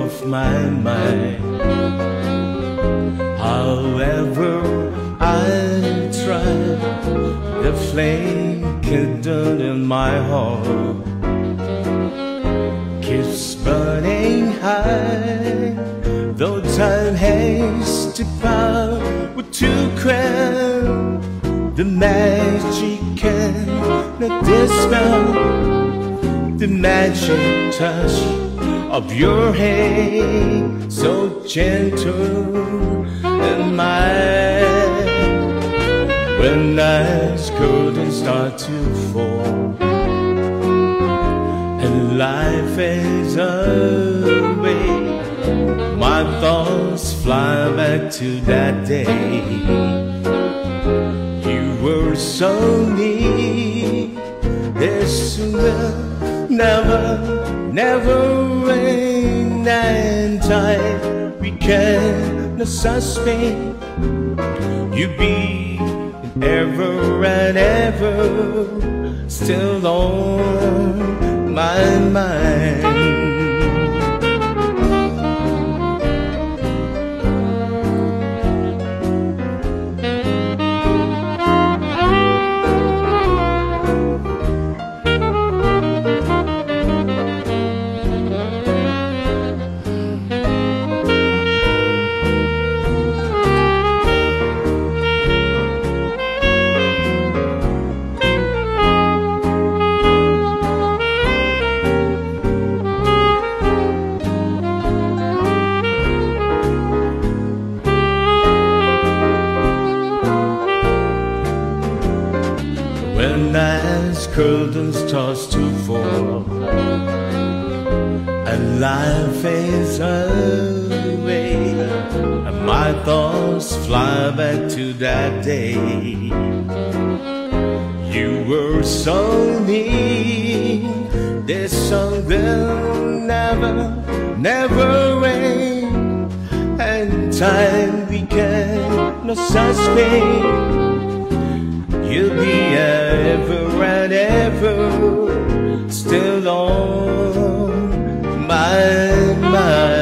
of my mind. However I try, the flame kindled in my heart keeps burning high. Though time has to power to quell the magic cannot dispel the magic touch of your hand, so gentle and mild. When nights couldn't start to fall and life fades away, my thoughts fly back to that day. You were so near. This will never rain, and time we cannot sustain. You be ever and ever still on my mind. When night's curtains toss to fall and life fades away, and my thoughts fly back to that day. You were so near. This song will never rain, and time we cannot sustain. You'll be ever and ever still on my mind.